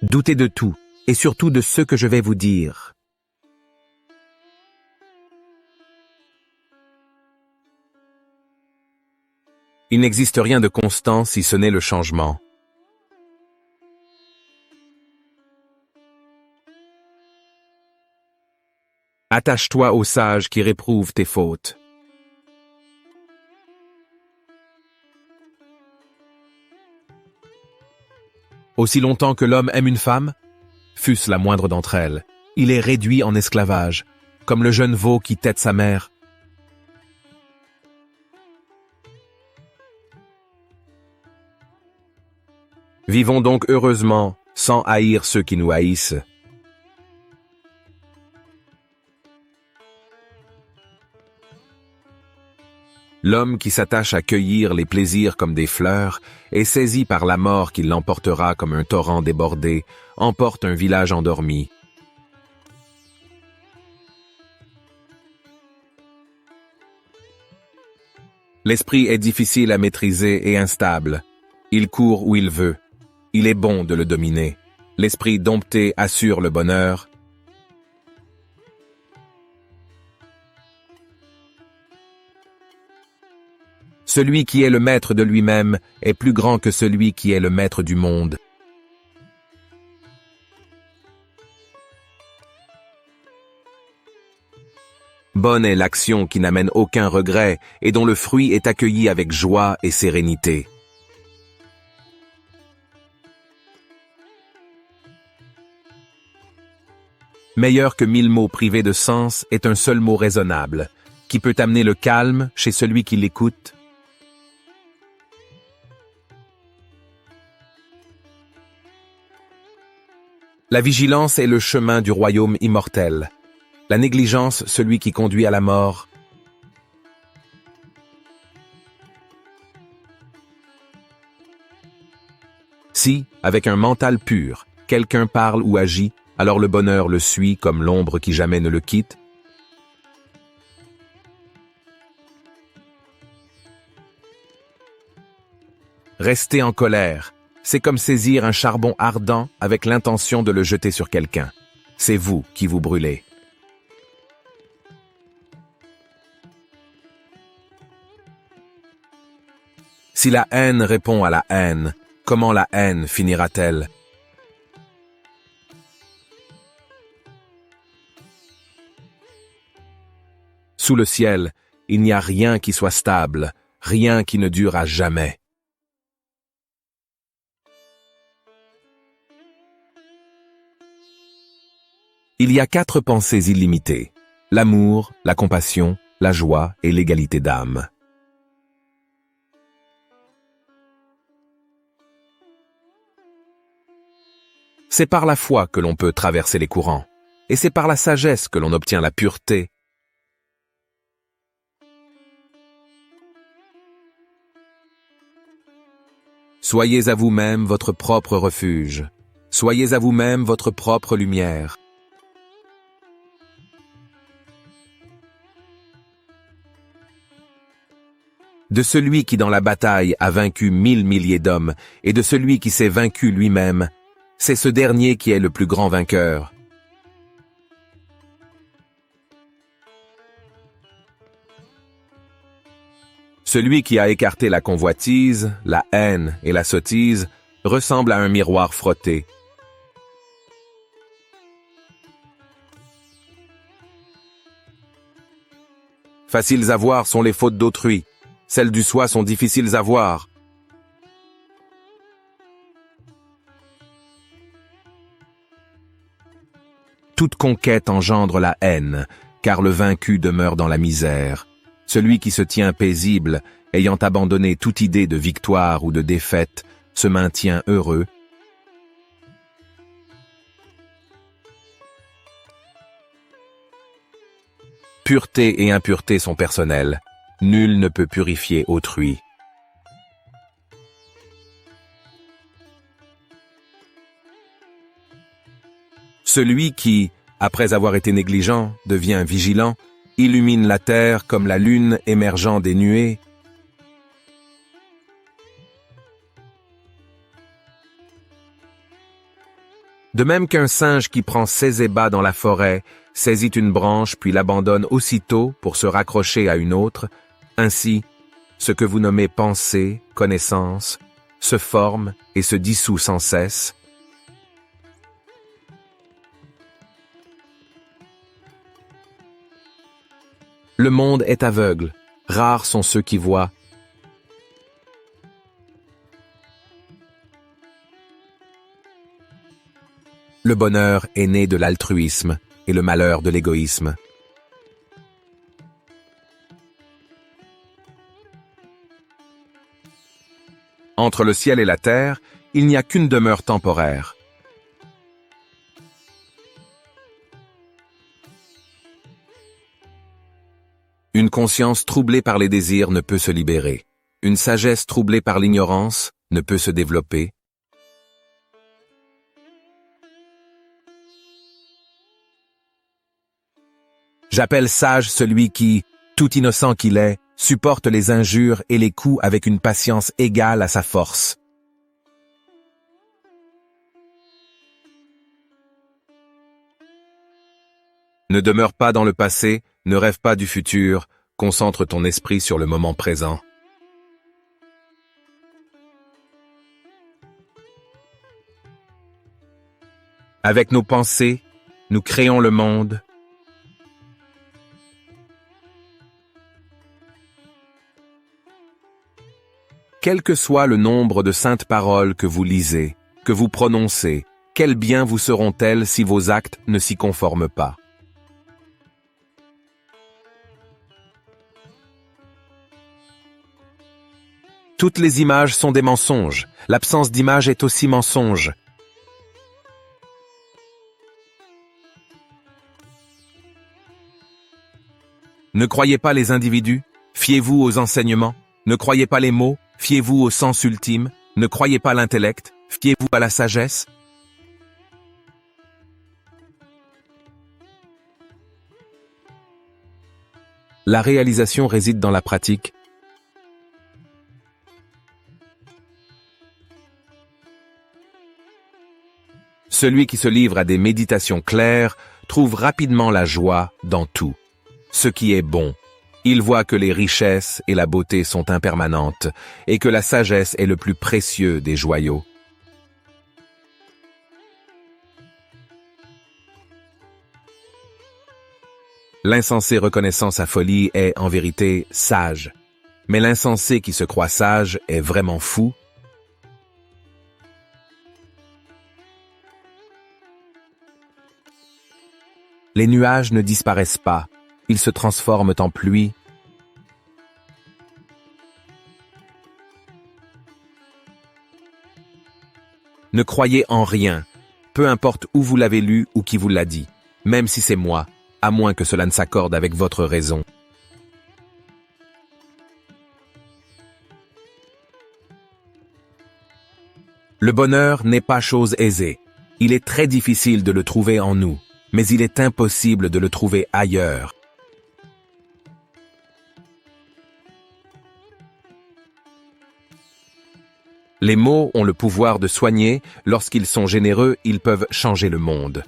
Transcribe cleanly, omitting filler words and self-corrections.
Doutez de tout, et surtout de ce que je vais vous dire. Il n'existe rien de constant si ce n'est le changement. Attache-toi aux sages qui réprouvent tes fautes. Aussi longtemps que l'homme aime une femme, fût-ce la moindre d'entre elles, il est réduit en esclavage, comme le jeune veau qui tette sa mère. Vivons donc heureusement, sans haïr ceux qui nous haïssent. L'homme qui s'attache à cueillir les plaisirs comme des fleurs est saisi par la mort qui l'emportera comme un torrent débordé, emporte un village endormi. L'esprit est difficile à maîtriser et instable. Il court où il veut. Il est bon de le dominer. L'esprit dompté assure le bonheur. Celui qui est le maître de lui-même est plus grand que celui qui est le maître du monde. Bonne est l'action qui n'amène aucun regret et dont le fruit est accueilli avec joie et sérénité. Meilleur que 1000 mots privés de sens est un seul mot raisonnable, qui peut amener le calme chez celui qui l'écoute. La vigilance est le chemin du royaume immortel. La négligence, celui qui conduit à la mort. Si, avec un mental pur, quelqu'un parle ou agit, alors le bonheur le suit comme l'ombre qui jamais ne le quitte. Rester en colère, c'est comme saisir un charbon ardent avec l'intention de le jeter sur quelqu'un. C'est vous qui vous brûlez. Si la haine répond à la haine, comment la haine finira-t-elle? Sous le ciel, il n'y a rien qui soit stable, rien qui ne dure à jamais. Il y a 4 pensées illimitées: l'amour, la compassion, la joie et l'égalité d'âme. C'est par la foi que l'on peut traverser les courants, et c'est par la sagesse que l'on obtient la pureté. Soyez à vous-même votre propre refuge. Soyez à vous-même votre propre lumière. De celui qui dans la bataille a vaincu 1000 milliers d'hommes, et de celui qui s'est vaincu lui-même, c'est ce dernier qui est le plus grand vainqueur. Celui qui a écarté la convoitise, la haine et la sottise ressemble à un miroir frotté. Faciles à voir sont les fautes d'autrui. Celles du soi sont difficiles à voir. Toute conquête engendre la haine, car le vaincu demeure dans la misère. Celui qui se tient paisible, ayant abandonné toute idée de victoire ou de défaite, se maintient heureux. Pureté et impureté sont personnelles. Nul ne peut purifier autrui. Celui qui, après avoir été négligent, devient vigilant, illumine la terre comme la lune émergeant des nuées. De même qu'un singe qui prend ses ébats dans la forêt, saisit une branche puis l'abandonne aussitôt pour se raccrocher à une autre, ainsi, ce que vous nommez pensée, connaissance, se forme et se dissout sans cesse. Le monde est aveugle, rares sont ceux qui voient. Le bonheur est né de l'altruisme et le malheur de l'égoïsme. Entre le ciel et la terre, il n'y a qu'une demeure temporaire. Une conscience troublée par les désirs ne peut se libérer. Une sagesse troublée par l'ignorance ne peut se développer. J'appelle sage celui qui, tout innocent qu'il est, supporte les injures et les coups avec une patience égale à sa force. Ne demeure pas dans le passé, ne rêve pas du futur, concentre ton esprit sur le moment présent. Avec nos pensées, nous créons le monde. Quel que soit le nombre de saintes paroles que vous lisez, que vous prononcez, quel bien vous seront-elles si vos actes ne s'y conforment pas? Toutes les images sont des mensonges. L'absence d'image est aussi mensonge. Ne croyez pas les individus, fiez-vous aux enseignements. Ne croyez pas les mots, fiez-vous au sens ultime. Ne croyez pas l'intellect, fiez-vous à la sagesse. La réalisation réside dans la pratique. Celui qui se livre à des méditations claires trouve rapidement la joie dans tout. Ce qui est bon. Il voit que les richesses et la beauté sont impermanentes et que la sagesse est le plus précieux des joyaux. L'insensé reconnaissant sa folie est, en vérité, sage. Mais l'insensé qui se croit sage est vraiment fou. Les nuages ne disparaissent pas, ils se transforment en pluie. Ne croyez en rien, peu importe où vous l'avez lu ou qui vous l'a dit, même si c'est moi, à moins que cela ne s'accorde avec votre raison. Le bonheur n'est pas chose aisée. Il est très difficile de le trouver en nous, mais il est impossible de le trouver ailleurs. Les mots ont le pouvoir de soigner, lorsqu'ils sont généreux, ils peuvent changer le monde.